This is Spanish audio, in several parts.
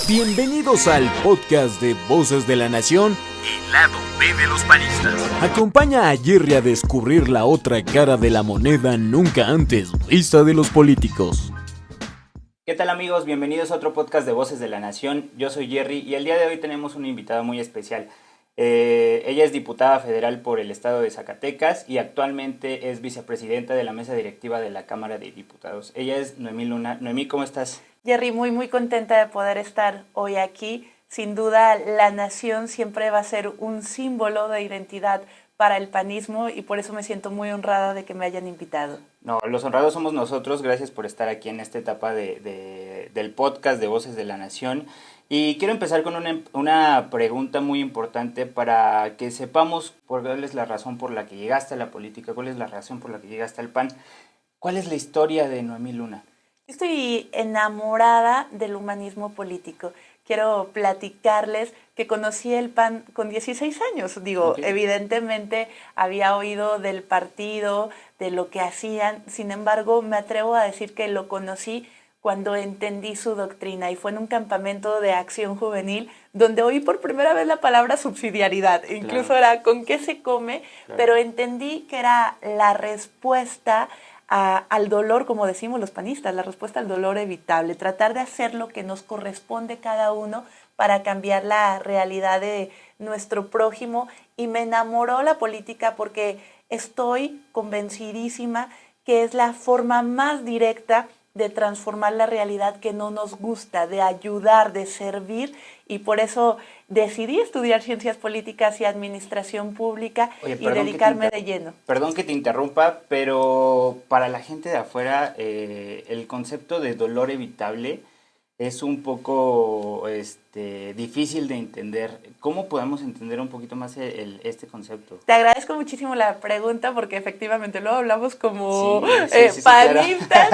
Bienvenidos al podcast de Voces de la Nación, el lado B de los panistas. Acompaña a Jerry a descubrir la otra cara de la moneda nunca antes vista de los políticos. ¿Qué tal, amigos? Bienvenidos a otro podcast de Voces de la Nación. Yo soy Jerry y el día de hoy tenemos una invitada muy especial. Ella es diputada federal por el estado de Zacatecas y actualmente es vicepresidenta de la mesa directiva de la Cámara de Diputados. Ella es Noemí Luna. Noemí, ¿cómo estás? Jerry, muy contenta de poder estar hoy aquí. Sin duda, la nación siempre va a ser un símbolo de identidad para el panismo y por eso me siento muy honrada de que me hayan invitado. No, los honrados somos nosotros. Gracias por estar aquí en esta etapa del podcast de Voces de la Nación. Y quiero empezar con una pregunta muy importante para que sepamos cuál es la razón por la que llegaste a la política, cuál es la razón por la que llegaste al PAN. ¿Cuál es la historia de Noemí Luna? Estoy enamorada del humanismo político. Quiero platicarles que conocí el PAN con 16 años. Okay. Evidentemente había oído del partido, de lo que hacían. Sin embargo, me atrevo a decir que lo conocí cuando entendí su doctrina y fue en un campamento de acción juvenil donde oí por primera vez la palabra subsidiariedad. Incluso era ¿con qué se come? Claro. Pero entendí que era la respuesta al dolor, como decimos los panistas, la respuesta al dolor evitable, tratar de hacer lo que nos corresponde cada uno para cambiar la realidad de nuestro prójimo. Y me enamoró la política porque estoy convencidísima que es la forma más directa de transformar la realidad que no nos gusta, de ayudar, de servir, y por eso decidí estudiar Ciencias Políticas y Administración Pública y dedicarme de lleno. Perdón que te interrumpa, pero para la gente de afuera el concepto de dolor evitable es un poco difícil de entender. ¿Cómo podemos entender un poquito más este concepto? Te agradezco muchísimo la pregunta porque efectivamente luego hablamos como panistas claro.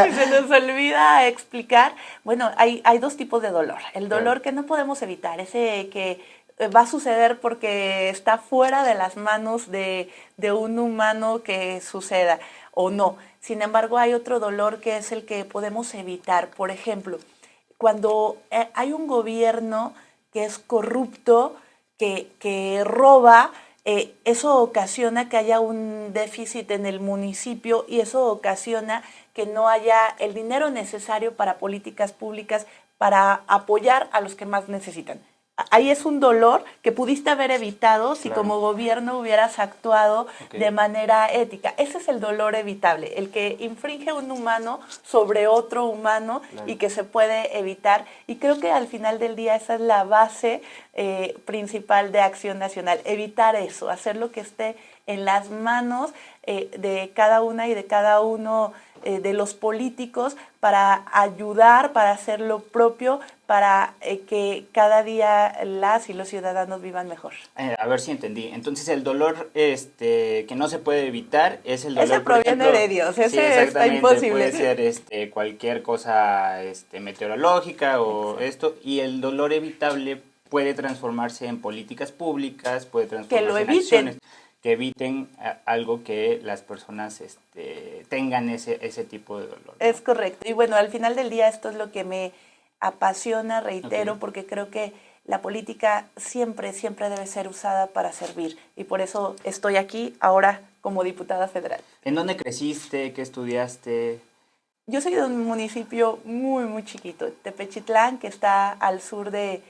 Y se nos olvida explicar. Bueno, hay dos tipos de dolor. El dolor que no podemos evitar, ese que va a suceder porque está fuera de las manos de un humano que suceda o no. Sin embargo, hay otro dolor que es el que podemos evitar. Por ejemplo, cuando hay un gobierno que es corrupto, que roba, eso ocasiona que haya un déficit en el municipio y eso ocasiona que no haya el dinero necesario para políticas públicas para apoyar a los que más necesitan. Ahí es un dolor que pudiste haber evitado si claro. Como gobierno hubieras actuado de manera ética. Ese es el dolor evitable, el que infringe un humano sobre otro humano claro. Y que se puede evitar. Y creo que al final del día esa es la base principal de Acción Nacional, evitar eso, hacer lo que esté en las manos de cada una y de cada uno de los políticos para ayudar, para hacer lo propio, para que cada día las y los ciudadanos vivan mejor. A ver si entendí. Entonces el dolor que no se puede evitar es el dolor, ese proviene de Dios, ese está imposible. Puede ser cualquier cosa meteorológica o esto, y el dolor evitable puede transformarse en políticas públicas, puede transformarse en acciones que eviten algo que las personas tengan ese tipo de dolor, ¿no? Es correcto. Y bueno, al final del día esto es lo que me apasiona, reitero, porque creo que la política siempre debe ser usada para servir. Y por eso estoy aquí ahora como diputada federal. ¿En dónde creciste? ¿Qué estudiaste? Yo soy de un municipio muy chiquito, Tepechitlán, que está al sur de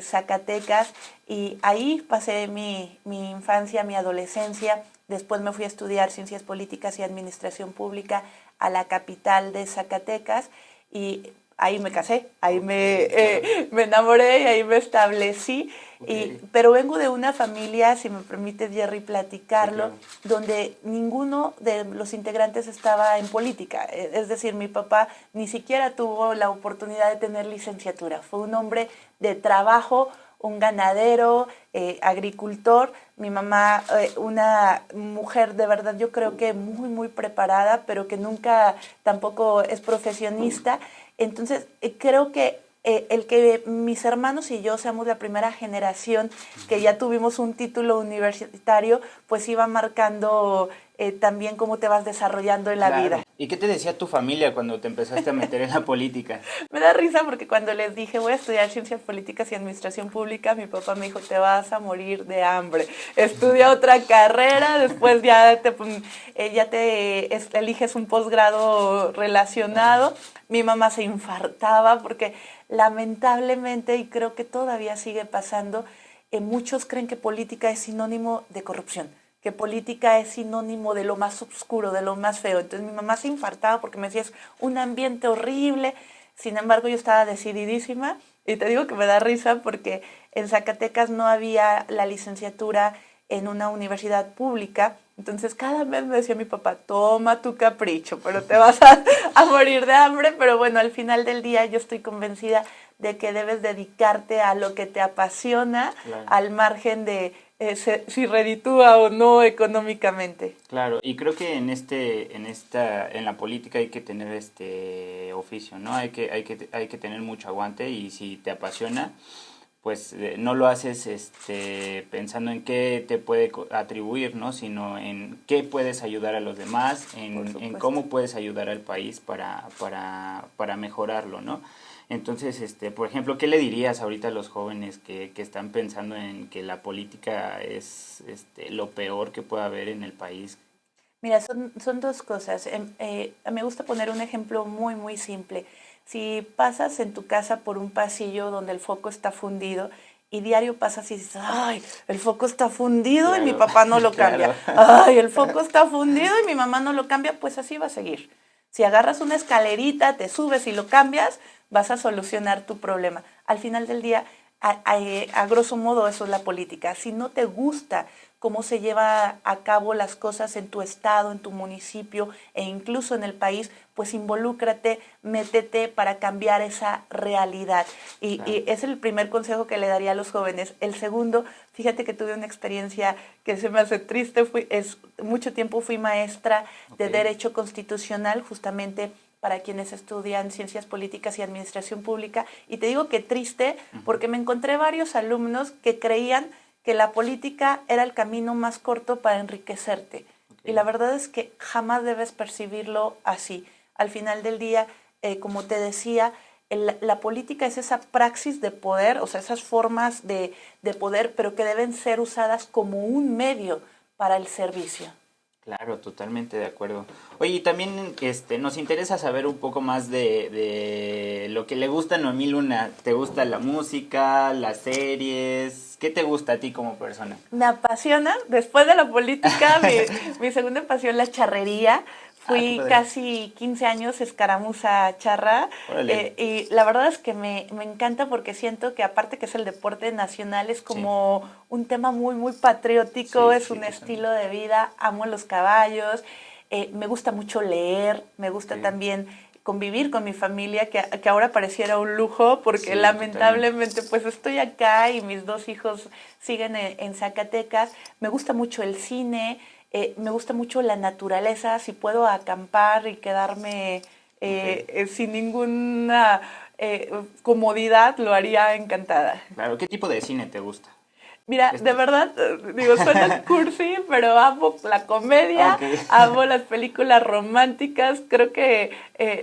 Zacatecas, y ahí pasé mi infancia, mi adolescencia. Después me fui a estudiar Ciencias Políticas y Administración Pública a la capital de Zacatecas y ahí me casé, ahí me enamoré y ahí me establecí. Pero vengo de una familia, si me permite, Jerry, platicarlo, sí, claro. Donde ninguno de los integrantes estaba en política. Es decir, mi papá ni siquiera tuvo la oportunidad de tener licenciatura. Fue un hombre de trabajo, un ganadero, agricultor. Mi mamá, una mujer de verdad, yo creo que muy preparada, pero que nunca tampoco es profesionista. Entonces, creo que el que mis hermanos y yo seamos la primera generación que ya tuvimos un título universitario, pues iba marcando también cómo te vas desarrollando en la vida. ¿Y qué te decía tu familia cuando te empezaste a meter en la política? Me da risa porque cuando les dije voy a estudiar ciencias políticas y administración pública, mi papá me dijo, te vas a morir de hambre. Estudia otra carrera, después eliges un posgrado relacionado. Mi mamá se infartaba porque lamentablemente, y creo que todavía sigue pasando, muchos creen que política es sinónimo de corrupción, que política es sinónimo de lo más oscuro, de lo más feo. Entonces mi mamá se infartaba porque me decía, es un ambiente horrible. Sin embargo, yo estaba decididísima y te digo que me da risa porque en Zacatecas no había la licenciatura en una universidad pública. Entonces cada mes me decía mi papá, toma tu capricho, pero te vas a morir de hambre. Pero bueno, al final del día yo estoy convencida de que debes dedicarte a lo que te apasiona, claro, al margen de si reditúa o no económicamente. Claro, y creo que en la política hay que tener oficio, ¿no? Hay que tener mucho aguante, y si te apasiona, pues no lo haces pensando en qué te puede atribuir, ¿no? Sino en qué puedes ayudar a los demás, en cómo puedes ayudar al país para mejorarlo, ¿no? Entonces, por ejemplo, ¿qué le dirías ahorita a los jóvenes que están pensando en que la política es lo peor que puede haber en el país? Mira, son dos cosas. Me gusta poner un ejemplo muy, muy simple. Si pasas en tu casa por un pasillo donde el foco está fundido y diario pasas y dices, ¡ay, el foco está fundido! Claro. Y mi papá no lo cambia. Claro. ¡Ay, el foco está fundido! Y mi mamá no lo cambia, pues así va a seguir. Si agarras una escalerita, te subes y lo cambias, vas a solucionar tu problema. Al final del día, a grosso modo, eso es la política. Si no te gusta cómo se lleva a cabo las cosas en tu estado, en tu municipio e incluso en el país, pues involúcrate, métete para cambiar esa realidad. Y ese es el primer consejo que le daría a los jóvenes. El segundo, fíjate que tuve una experiencia que se me hace triste. Mucho tiempo fui maestra de Derecho Constitucional, justamente para quienes estudian Ciencias Políticas y Administración Pública. Y te digo que triste porque me encontré varios alumnos que creían que la política era el camino más corto para enriquecerte. Y la verdad es que jamás debes percibirlo así. Al final del día, como te decía, la política es esa praxis de poder, o sea, esas formas de poder, pero que deben ser usadas como un medio para el servicio. Claro, totalmente de acuerdo. Oye, y también nos interesa saber un poco más de lo que le gusta a Noemí Luna. ¿Te gusta la música, las series? ¿Qué te gusta a ti como persona? Me apasiona, después de la política, mi segunda pasión, la charrería. Fui casi 15 años escaramuza charra, y la verdad es que me encanta porque siento que aparte que es el deporte nacional, es como un tema muy, muy patriótico, es un estilo de vida, amo los caballos, me gusta mucho leer, me gusta también convivir con mi familia, que ahora pareciera un lujo porque lamentablemente pues estoy acá y mis dos hijos siguen en Zacatecas. Me gusta mucho el cine. Me gusta mucho la naturaleza, si puedo acampar y quedarme sin ninguna comodidad, lo haría encantada. Claro, ¿qué tipo de cine te gusta? Mira, de verdad, suena cursi, pero amo la comedia, amo las películas románticas. Creo que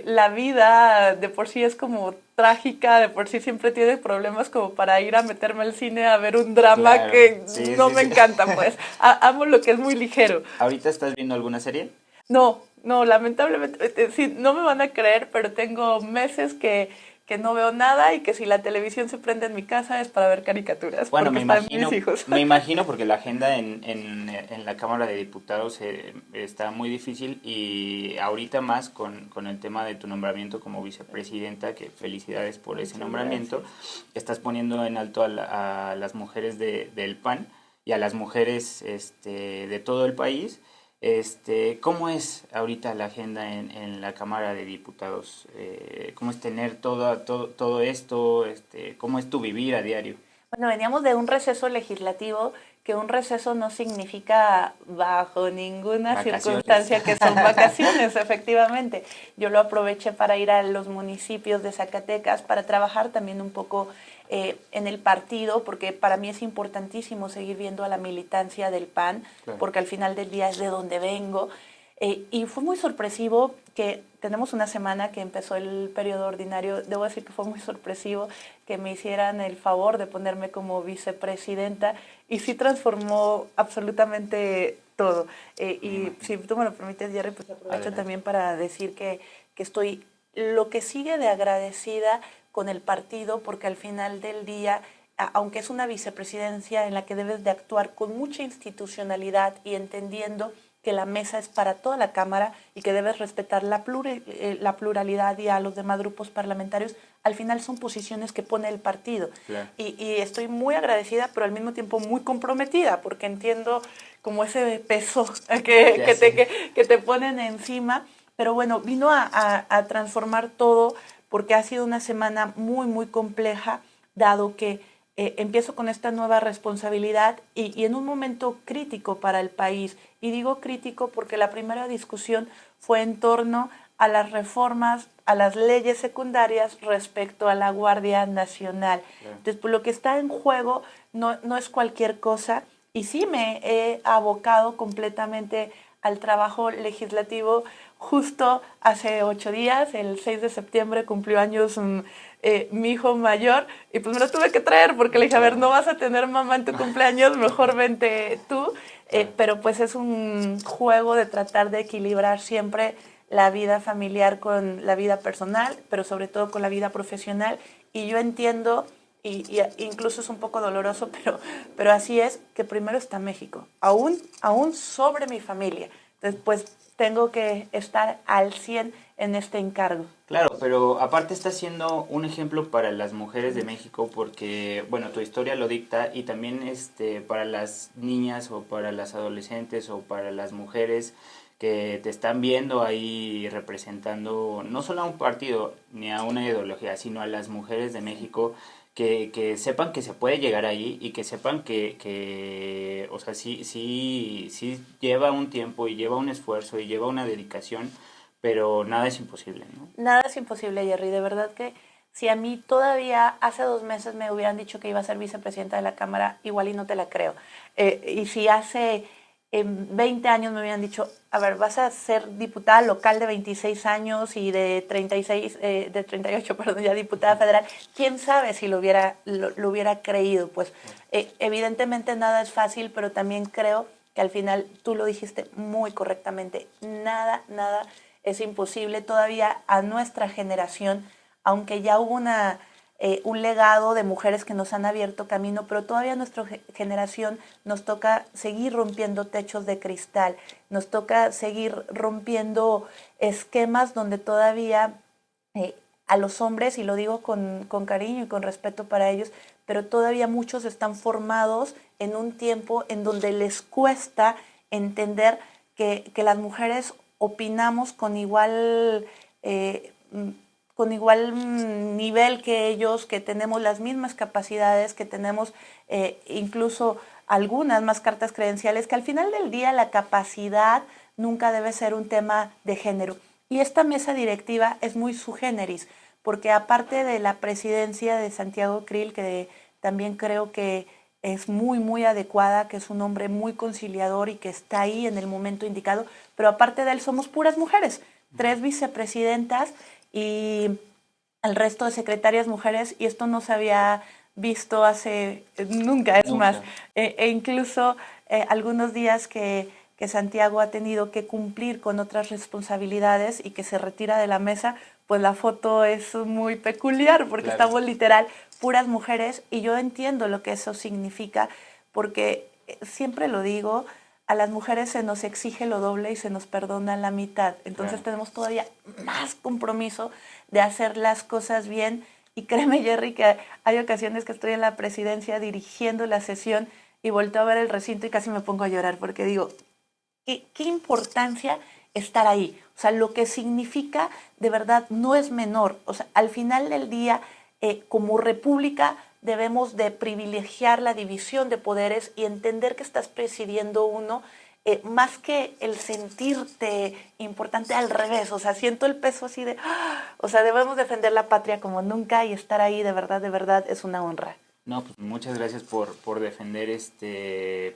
la vida de por sí es como trágica, de por sí siempre tiene problemas como para ir a meterme al cine a ver un drama que no me encanta, pues. Amo lo que es muy ligero. ¿Ahorita estás viendo alguna serie? No, lamentablemente, sí, no me van a creer, pero tengo meses que no veo nada y que si la televisión se prende en mi casa es para ver caricaturas. Bueno, porque me mis hijos. Me imagino porque la agenda en la Cámara de Diputados está muy difícil, y ahorita más con el tema de tu nombramiento como vicepresidenta, que felicidades por ese nombramiento. Gracias. Estás poniendo en alto a las mujeres del PAN y a las mujeres de todo el país. ¿Cómo es ahorita la agenda en la Cámara de Diputados? ¿Cómo es tener todo esto? ¿Cómo es tu vivir a diario? Bueno, veníamos de un receso legislativo, que un receso no significa bajo ninguna circunstancia que son vacaciones, efectivamente. Yo lo aproveché para ir a los municipios de Zacatecas, para trabajar también un poco en el partido, porque para mí es importantísimo seguir viendo a la militancia del PAN, porque al final del día es de donde vengo. Y fue muy sorpresivo que tenemos una semana que empezó el periodo ordinario. Debo decir que fue muy sorpresivo que me hicieran el favor de ponerme como vicepresidenta y sí transformó absolutamente todo. Y si tú me lo permites, Jerry, pues aprovecho Adelante. también para decir que estoy lo que sigue de agradecida con el partido, porque al final del día, aunque es una vicepresidencia en la que debes de actuar con mucha institucionalidad y entendiendo que la mesa es para toda la Cámara y que debes respetar la pluralidad y a los demás grupos parlamentarios, al final son posiciones que pone el partido. Claro. Y estoy muy agradecida, pero al mismo tiempo muy comprometida, porque entiendo como ese peso que te ponen encima. Pero bueno, vino a transformar todo porque ha sido una semana muy, muy compleja, dado que empiezo con esta nueva responsabilidad y en un momento crítico para el país. Y digo crítico porque la primera discusión fue en torno a las reformas, a las leyes secundarias respecto a la Guardia Nacional. Claro. Entonces, pues, lo que está en juego no es cualquier cosa y sí me he abocado completamente al trabajo legislativo. Justo hace 8 días, el 6 de septiembre, cumplió años mi hijo mayor y pues me lo tuve que traer porque le dije, a ver, no vas a tener mamá en tu cumpleaños, mejor vente tú. Pero pues es un juego de tratar de equilibrar siempre la vida familiar con la vida personal, pero sobre todo con la vida profesional. Y yo entiendo, y incluso es un poco doloroso, pero así es, que primero está México, aún sobre mi familia. Entonces, pues tengo que estar al 100 en este encargo. Claro, pero aparte está siendo un ejemplo para las mujeres de México porque, bueno, tu historia lo dicta y también para las niñas o para las adolescentes o para las mujeres que te están viendo ahí representando no solo a un partido ni a una ideología, sino a las mujeres de México. Que sepan que se puede llegar ahí y que sepan que o sea, sí lleva un tiempo y lleva un esfuerzo y lleva una dedicación, pero nada es imposible, ¿no? Nada es imposible, Jerry. De verdad que si a mí todavía hace 2 meses me hubieran dicho que iba a ser vicepresidenta de la Cámara, igual y no te la creo. Y si hace 20 años me hubieran dicho, a ver, vas a ser diputada local de 26 años y de 38, perdón, ya diputada federal, quién sabe si lo hubiera creído. Pues evidentemente nada es fácil, pero también creo que al final tú lo dijiste muy correctamente, nada es imposible. Todavía a nuestra generación, aunque ya hubo un legado de mujeres que nos han abierto camino, pero todavía a nuestra generación nos toca seguir rompiendo techos de cristal, nos toca seguir rompiendo esquemas donde todavía a los hombres, y lo digo con cariño y con respeto para ellos, pero todavía muchos están formados en un tiempo en donde les cuesta entender que las mujeres opinamos con igual nivel que ellos, que tenemos las mismas capacidades, que tenemos incluso algunas más cartas credenciales, que al final del día la capacidad nunca debe ser un tema de género. Y esta mesa directiva es muy sui generis, porque aparte de la presidencia de Santiago Krill, que también creo que es muy, muy adecuada, que es un hombre muy conciliador y que está ahí en el momento indicado, pero aparte de él somos puras mujeres, 3 vicepresidentas y el resto de secretarias mujeres, y esto no se había visto hace nunca, es más, incluso algunos días que Santiago ha tenido que cumplir con otras responsabilidades y que se retira de la mesa, pues la foto es muy peculiar porque claro, estamos literal puras mujeres y yo entiendo lo que eso significa porque siempre lo digo, a las mujeres se nos exige lo doble y se nos perdona la mitad. Entonces claro, tenemos todavía más compromiso de hacer las cosas bien. Y créeme, Jerry, que hay ocasiones que estoy en la presidencia dirigiendo la sesión y volteo a ver el recinto y casi me pongo a llorar porque digo, ¿qué importancia estar ahí? O sea, lo que significa de verdad no es menor. O sea, al final del día, como república, debemos de privilegiar la división de poderes y entender que estás presidiendo uno, más que el sentirte importante, al revés. O sea, siento el peso así de, o sea, debemos defender la patria como nunca y estar ahí de verdad es una honra. No, pues muchas gracias por defender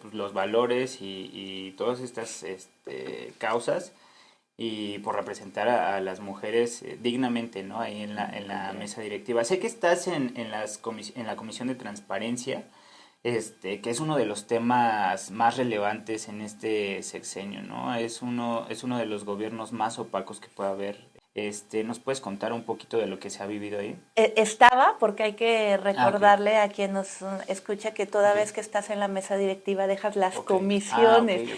pues los valores y todas estas causas. y por representar a las mujeres dignamente, ¿no? Ahí en la mesa directiva. Sé que estás en la Comisión de Transparencia, que es uno de los temas más relevantes en este sexenio, ¿no? Es uno de los gobiernos más opacos que puede haber. ¿Nos puedes contar un poquito de lo que se ha vivido ahí? Estaba, porque hay que recordarle a quien nos escucha que toda vez que estás en la mesa directiva dejas las comisiones.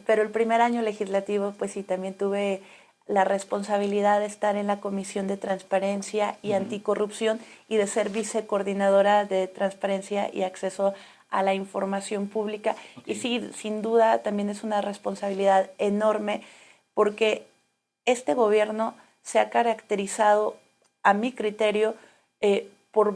Pero el primer año legislativo, pues sí, también tuve la responsabilidad de estar en la Comisión de Transparencia y Anticorrupción y de ser vicecoordinadora de Transparencia y Acceso a la Información Pública. Y sí, sin duda también es una responsabilidad enorme porque este gobierno se ha caracterizado, a mi criterio, por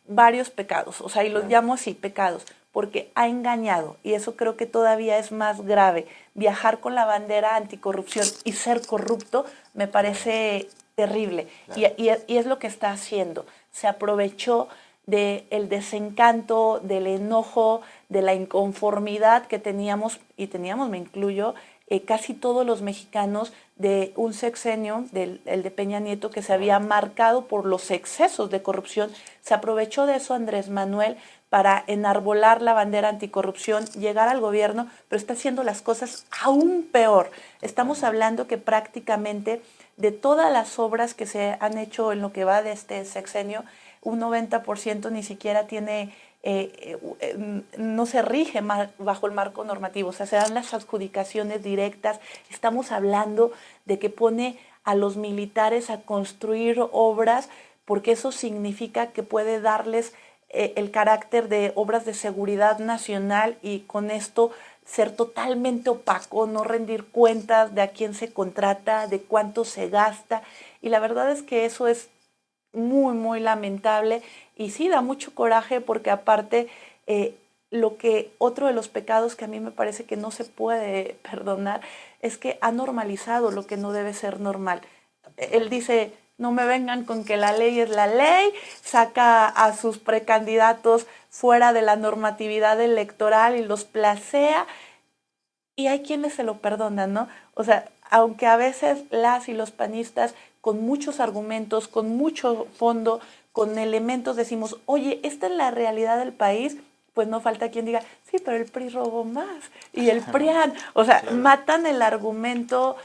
varios pecados, o sea, y los llamo así, pecados, porque ha engañado, y eso creo que todavía es más grave. Viajar con la bandera anticorrupción y ser corrupto me parece terrible, y es lo que está haciendo. Se aprovechó del desencanto, del enojo, de la inconformidad que teníamos, me incluyo, casi todos los mexicanos, de un sexenio, el de Peña Nieto, que se había marcado por los excesos de corrupción. Se aprovechó de eso Andrés Manuel para enarbolar la bandera anticorrupción, llegar al gobierno, pero está haciendo las cosas aún peor. Estamos hablando que prácticamente de todas las obras que se han hecho en lo que va de este sexenio, un 90% ni siquiera tiene no se rige bajo el marco normativo, o sea, se dan las adjudicaciones directas. Estamos hablando de que pone a los militares a construir obras porque eso significa que puede darles el carácter de obras de seguridad nacional y con esto ser totalmente opaco, no rendir cuentas de a quién se contrata, de cuánto se gasta, y la verdad es que eso es muy, muy lamentable y sí da mucho coraje porque aparte otro de los pecados que a mí me parece que no se puede perdonar es que ha normalizado lo que no debe ser normal. Él dice, no me vengan con que la ley es la ley, saca a sus precandidatos fuera de la normatividad electoral y los placea, y hay quienes se lo perdonan, ¿no? O sea, aunque a veces las y los panistas con muchos argumentos, con mucho fondo, con elementos decimos, oye, esta es la realidad del país, pues no falta quien diga, sí, pero el PRI robó más, y el PRIAN, o sea, matan el argumento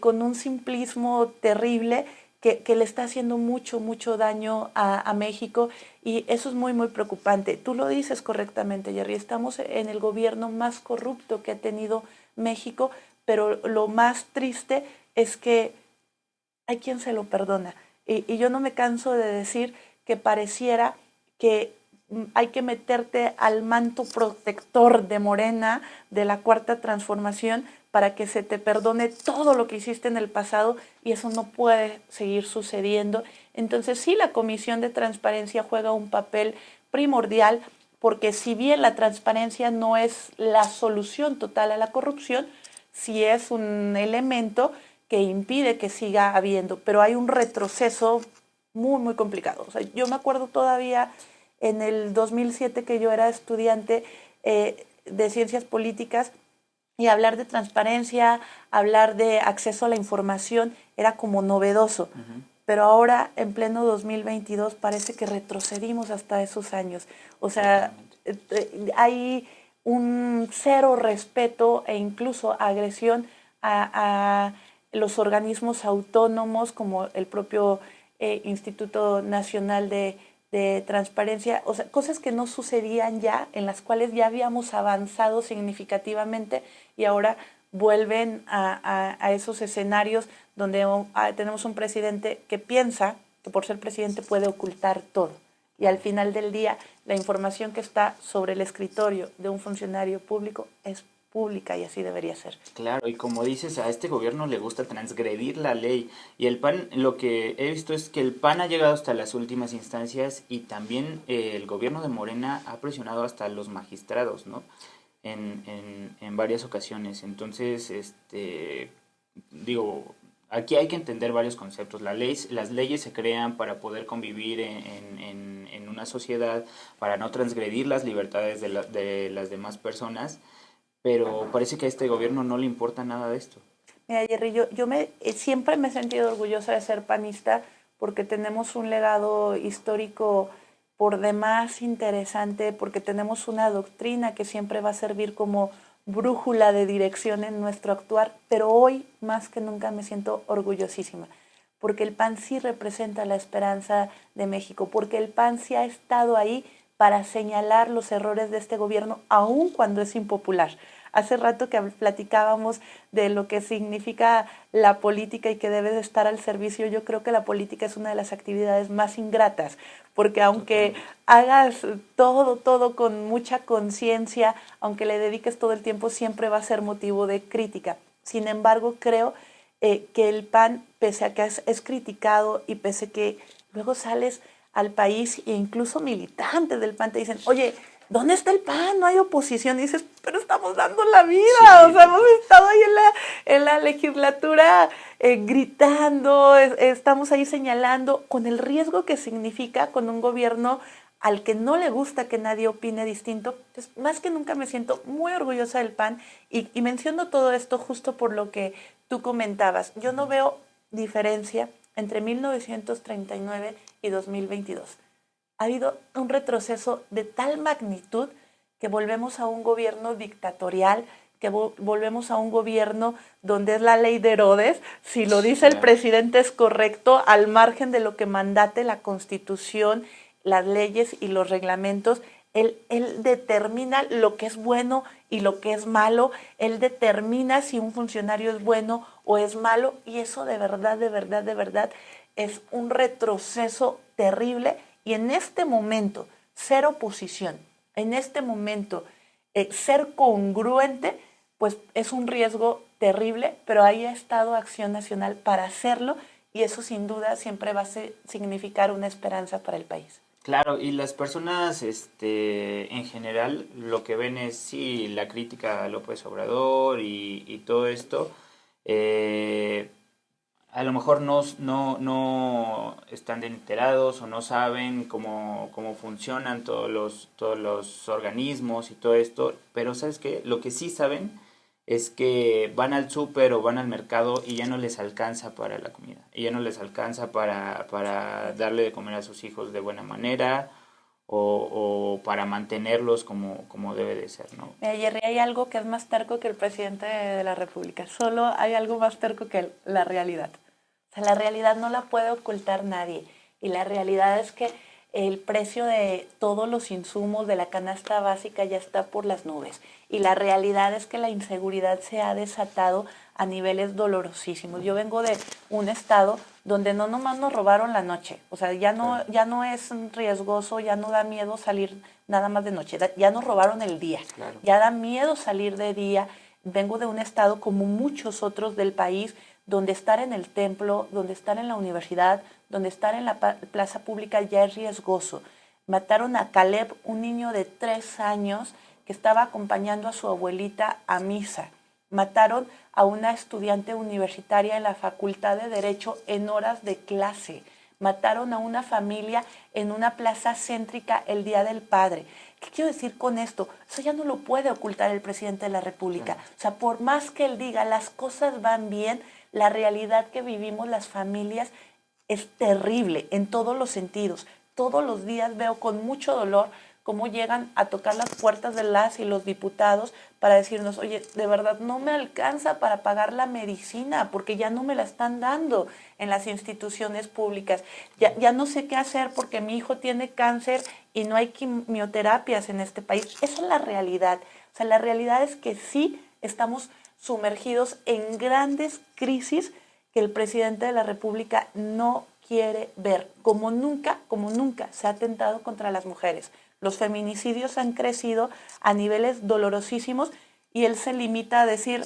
con un simplismo terrible que le está haciendo mucho, mucho daño a México, y eso es muy, muy preocupante. Tú lo dices correctamente, Jerry, estamos en el gobierno más corrupto que ha tenido México, pero lo más triste es que hay quien se lo perdona. Y yo no me canso de decir que pareciera que hay que meterte al manto protector de Morena, de la Cuarta Transformación, para que se te perdone todo lo que hiciste en el pasado, y eso no puede seguir sucediendo. Entonces sí, la Comisión de Transparencia juega un papel primordial, porque si bien la transparencia no es la solución total a la corrupción, sí es un elemento que impide que siga habiendo, pero hay un retroceso muy, muy complicado. O sea, yo me acuerdo todavía en el 2007 que yo era estudiante de ciencias políticas, y hablar de transparencia, hablar de acceso a la información era como novedoso. Pero ahora, en pleno 2022, parece que retrocedimos hasta esos años. O sea, hay un cero respeto e incluso agresión a los organismos autónomos como el propio Instituto Nacional de Transparencia, o sea, cosas que no sucedían ya, en las cuales ya habíamos avanzado significativamente, y ahora vuelven a esos escenarios donde tenemos un presidente que piensa que por ser presidente puede ocultar todo. Y al final del día, la información que está sobre el escritorio de un funcionario público es pública, y así debería ser. Claro, y como dices, a este gobierno le gusta transgredir la ley, y el PAN, lo que he visto es que el PAN ha llegado hasta las últimas instancias, y también el gobierno de Morena ha presionado hasta los magistrados, ¿no? En varias ocasiones. Entonces, digo, aquí hay que entender varios conceptos. Las leyes se crean para poder convivir en una sociedad, para no transgredir las libertades de las demás personas, pero parece que a este gobierno no le importa nada de esto. Mira, Jerry, siempre me he sentido orgullosa de ser panista porque tenemos un legado histórico por demás interesante, porque tenemos una doctrina que siempre va a servir como brújula de dirección en nuestro actuar, pero hoy más que nunca me siento orgullosísima, porque el PAN sí representa la esperanza de México, porque el PAN sí ha estado ahí para señalar los errores de este gobierno, aun cuando es impopular. Hace rato que platicábamos de lo que significa la política y que debe de estar al servicio. Yo creo que la política es una de las actividades más ingratas, porque aunque hagas todo con mucha conciencia, aunque le dediques todo el tiempo, siempre va a ser motivo de crítica. Sin embargo, creo que el PAN, pese a que es criticado y pese a que luego sales al país e incluso militantes del PAN te dicen, oye, ¿dónde está el PAN? No hay oposición. Y dices, pero estamos dando la vida. Sí. O sea, hemos estado ahí en la legislatura gritando, estamos ahí señalando, con el riesgo que significa con un gobierno al que no le gusta que nadie opine distinto. Entonces, más que nunca me siento muy orgullosa del PAN y menciono todo esto justo por lo que tú comentabas. Yo no veo diferencia entre 1939 y 2022. Ha habido un retroceso de tal magnitud que volvemos a un gobierno dictatorial, que volvemos a un gobierno donde es la ley de Herodes. Si lo dice el presidente es correcto, al margen de lo que mandate la Constitución, las leyes y los reglamentos. Él determina lo que es bueno y lo que es malo. Él determina si un funcionario es bueno o es malo. Y eso de verdad es un retroceso terrible. Y en este momento, ser oposición, en este momento, ser congruente, pues es un riesgo terrible, pero ahí ha estado Acción Nacional para hacerlo y eso sin duda siempre va a significar una esperanza para el país. Claro, y las personas en general lo que ven es sí la crítica a López Obrador y todo esto. A lo mejor no están enterados o no saben cómo funcionan todos los organismos y todo esto, pero ¿sabes qué? Lo que sí saben es que van al súper o van al mercado y ya no les alcanza para la comida, y ya no les alcanza para darle de comer a sus hijos de buena manera o para mantenerlos como debe de ser, ¿no? Jerry, hay algo que es más terco que el presidente de la República, solo hay algo más terco que la realidad. O sea, la realidad no la puede ocultar nadie y la realidad es que el precio de todos los insumos de la canasta básica ya está por las nubes y la realidad es que la inseguridad se ha desatado a niveles dolorosísimos. Yo vengo de un estado donde no nomás nos robaron la noche, o sea, ya no es riesgoso, ya no da miedo salir nada más de noche, ya nos robaron el día, claro. Ya da miedo salir de día. Vengo de un estado como muchos otros del país, donde estar en el templo, donde estar en la universidad, donde estar en la plaza pública ya es riesgoso. Mataron a Caleb, un niño de 3 años que estaba acompañando a su abuelita a misa. Mataron a una estudiante universitaria en la Facultad de Derecho en horas de clase. Mataron a una familia en una plaza céntrica el Día del Padre. ¿Qué quiero decir con esto? Eso ya no lo puede ocultar el presidente de la República. O sea, por más que él diga las cosas van bien, la realidad que vivimos las familias es terrible en todos los sentidos. Todos los días veo con mucho dolor cómo llegan a tocar las puertas de las y los diputados para decirnos, oye, de verdad no me alcanza para pagar la medicina porque ya no me la están dando en las instituciones públicas. Ya no sé qué hacer porque mi hijo tiene cáncer y no hay quimioterapias en este país. Esa es la realidad. O sea, la realidad es que sí estamos sumergidos en grandes crisis que el presidente de la República no quiere ver. Como nunca se ha atentado contra las mujeres. Los feminicidios han crecido a niveles dolorosísimos y él se limita a decir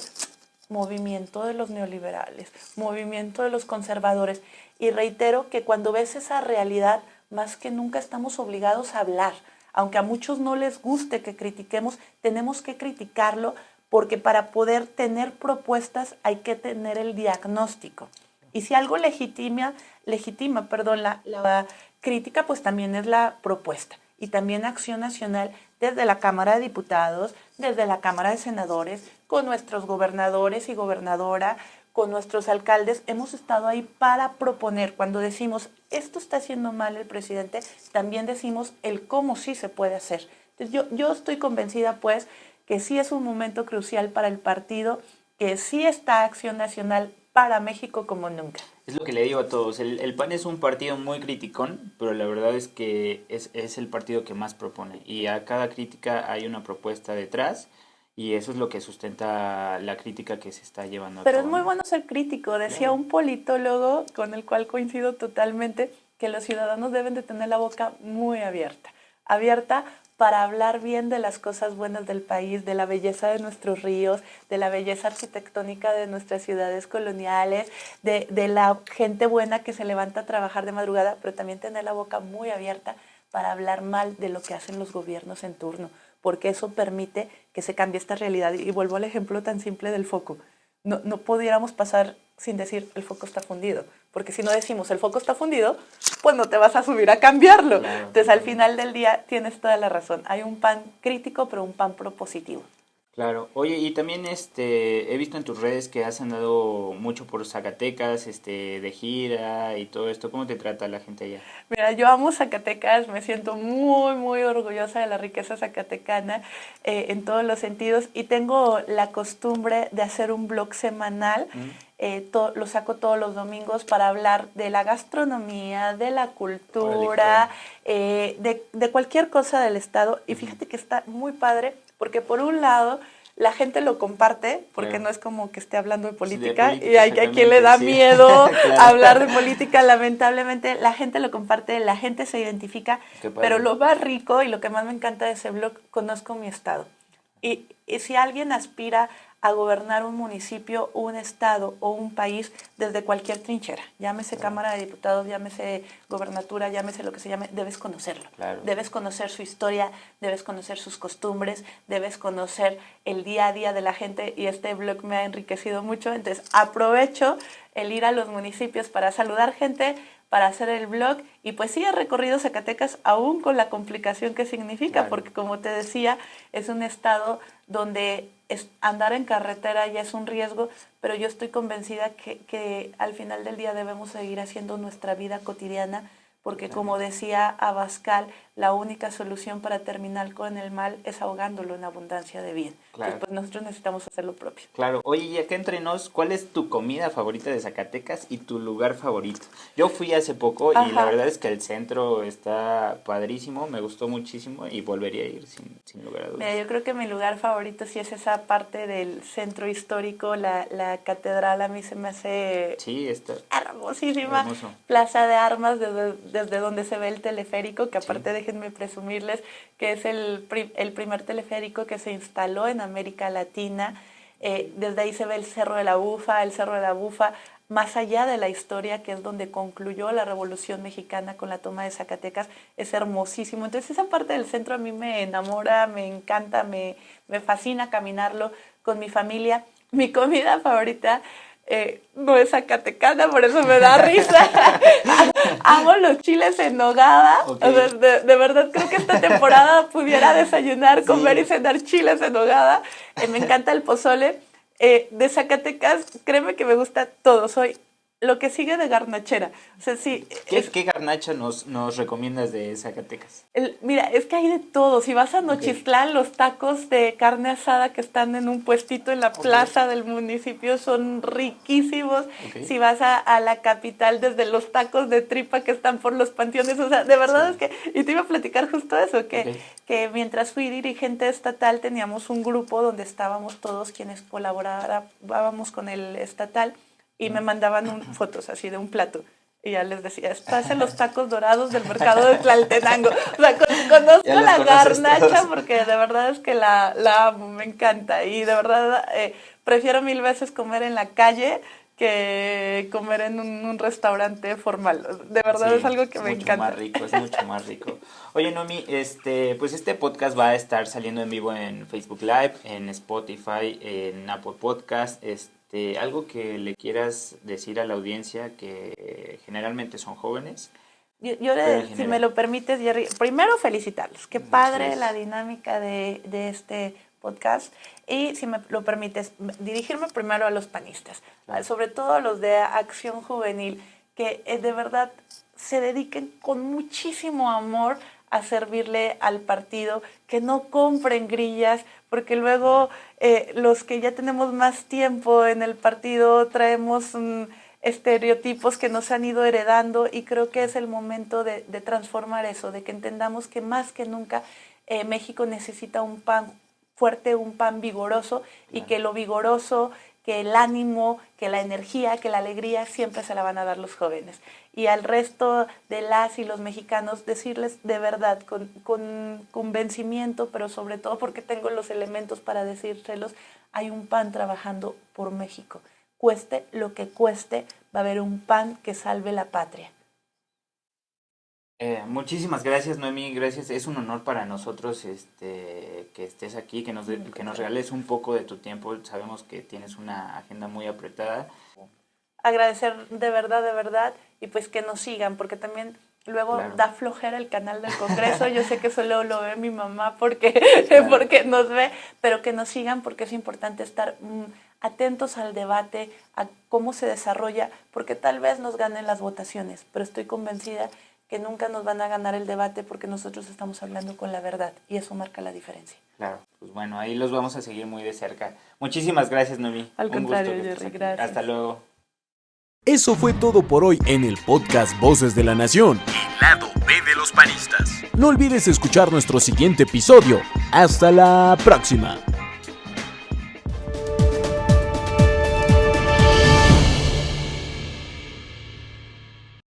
movimiento de los neoliberales, movimiento de los conservadores. Y reitero que cuando ves esa realidad, más que nunca estamos obligados a hablar. Aunque a muchos no les guste que critiquemos, tenemos que criticarlo porque para poder tener propuestas hay que tener el diagnóstico. Y si algo legitima la crítica, pues también es la propuesta. Y también Acción Nacional desde la Cámara de Diputados, desde la Cámara de Senadores, con nuestros gobernadores y gobernadora, con nuestros alcaldes, hemos estado ahí para proponer. Cuando decimos, esto está haciendo mal el presidente, también decimos el cómo sí se puede hacer. Entonces, yo estoy convencida, pues, que sí es un momento crucial para el partido, que sí está Acción Nacional para México como nunca. Es lo que le digo a todos, el PAN es un partido muy criticón, pero la verdad es que es el partido que más propone, y a cada crítica hay una propuesta detrás, y eso es lo que sustenta la crítica que se está llevando a Pero cabo. es muy bueno ser crítico, decía un politólogo con el cual coincido totalmente, que los ciudadanos deben de tener la boca muy abierta para hablar bien de las cosas buenas del país, de la belleza de nuestros ríos, de la belleza arquitectónica de nuestras ciudades coloniales, de la gente buena que se levanta a trabajar de madrugada, pero también tener la boca muy abierta para hablar mal de lo que hacen los gobiernos en turno, porque eso permite que se cambie esta realidad. Y vuelvo al ejemplo tan simple del foco. No pudiéramos pasar sin decir el foco está fundido, porque si no decimos el foco está fundido, pues no te vas a subir a cambiarlo. Claro. Entonces al final del día tienes toda la razón, hay un PAN crítico pero un PAN propositivo. Claro. Oye, y también he visto en tus redes que has andado mucho por Zacatecas, de gira y todo esto. ¿Cómo te trata la gente allá? Mira, yo amo Zacatecas, me siento muy, muy orgullosa de la riqueza zacatecana en todos los sentidos, y tengo la costumbre de hacer un blog semanal. Lo saco todos los domingos para hablar de la gastronomía, de la cultura, de cualquier cosa del estado. Y fíjate que está muy padre, porque por un lado la gente lo comparte, porque no es como que esté hablando de política, y hay a quien le da miedo hablar de política. Lamentablemente la gente lo comparte, la gente se identifica, pero lo más rico y lo que más me encanta de ese blog, conozco mi estado. Y si alguien aspira a gobernar un municipio, un estado o un país desde cualquier trinchera, llámese Cámara de Diputados, llámese gobernatura, llámese lo que se llame, debes conocerlo. Claro. Debes conocer su historia, debes conocer sus costumbres, debes conocer el día a día de la gente, y este blog me ha enriquecido mucho. Entonces aprovecho el ir a los municipios para saludar gente, para hacer el blog, y pues sí, he recorrido Zacatecas aún con la complicación que significa, claro, porque como te decía, es un estado donde andar en carretera ya es un riesgo, pero yo estoy convencida que al final del día debemos seguir haciendo nuestra vida cotidiana, porque como decía Abascal, la única solución para terminar con el mal es ahogándolo en abundancia de bien. Claro. Entonces, pues nosotros necesitamos hacer lo propio. Claro. Oye, y acá entre nos, ¿cuál es tu comida favorita de Zacatecas y tu lugar favorito? Yo fui hace poco y la verdad es que el centro está padrísimo, me gustó muchísimo y volvería a ir sin lugar a dudas. Mira, yo creo que mi lugar favorito sí es esa parte del centro histórico, la catedral. A mí se me hace está hermosísima. Hermoso. Plaza de Armas, desde donde se ve el teleférico, que aparte déjenme presumirles que es el primer teleférico que se instaló en América Latina. Desde ahí se ve el Cerro de la Bufa, más allá de la historia, que es donde concluyó la Revolución Mexicana con la toma de Zacatecas, es hermosísimo. Entonces esa parte del centro a mí me enamora, me encanta, me fascina caminarlo con mi familia. Mi comida favorita no es zacatecana, por eso me da risa. Amo los chiles en nogada. Okay. O sea, de verdad creo que esta temporada pudiera desayunar, comer y cenar chiles en nogada. Me encanta el pozole. De Zacatecas, créeme que me gusta todo. Soy lo que sigue de garnachera. O sea, sí. ¿Qué garnacha nos recomiendas de Zacatecas? Mira, es que hay de todo. Si vas a Nochistlán, los tacos de carne asada que están en un puestito en la plaza del municipio son riquísimos. Si vas a la capital, desde los tacos de tripa que están por los panteones. O sea, de verdad es que... Y te iba a platicar justo eso, que mientras fui dirigente estatal teníamos un grupo donde estábamos todos quienes colaborábamos con el estatal, y me mandaban fotos así de un plato. Y ya les decía, estás en los tacos dorados del mercado de Tlaltenango. O sea, conozco la garnacha todos, porque de verdad es que la amo, me encanta. Y de verdad prefiero 1000 veces comer en la calle que comer en un restaurante formal. De verdad es algo que me encanta. Es mucho más rico. Oye, Noemí, pues este podcast va a estar saliendo en vivo en Facebook Live, en Spotify, en Apple Podcast, algo que le quieras decir a la audiencia, que generalmente son jóvenes. Yo si me lo permites, Jerry, primero felicitarlos. Qué padre la dinámica de este podcast. y, si me lo permites, dirigirme primero a los panistas, sobre todo a los de Acción Juvenil, que de verdad se dediquen con muchísimo amor a servirle al partido, que no compren grillas, porque luego los que ya tenemos más tiempo en el partido traemos estereotipos que nos han ido heredando, y creo que es el momento de transformar eso, de que entendamos que más que nunca México necesita un PAN fuerte, un PAN vigoroso, y que lo vigoroso, que el ánimo, que la energía, que la alegría siempre se la van a dar los jóvenes. Y al resto de las y los mexicanos decirles de verdad, con convencimiento, pero sobre todo porque tengo los elementos para decírselos, hay un PAN trabajando por México. Cueste lo que cueste, va a haber un PAN que salve la patria. Muchísimas gracias, Noemí, gracias. Es un honor para nosotros que estés aquí, que nos regales un poco de tu tiempo. Sabemos que tienes una agenda muy apretada. Agradecer de verdad, y pues que nos sigan, porque también luego da flojera el canal del Congreso. Yo sé que solo lo ve mi mamá porque nos ve, pero que nos sigan, porque es importante estar atentos al debate, a cómo se desarrolla, porque tal vez nos ganen las votaciones, pero estoy convencida que nunca nos van a ganar el debate, porque nosotros estamos hablando con la verdad, y eso marca la diferencia. Claro, pues bueno, ahí los vamos a seguir muy de cerca. Muchísimas gracias, Noemí. Al contrario, Jerry, gracias. Hasta luego. Eso fue todo por hoy en el podcast Voces de la Nación, el lado B de los panistas. No olvides escuchar nuestro siguiente episodio. ¡Hasta la próxima!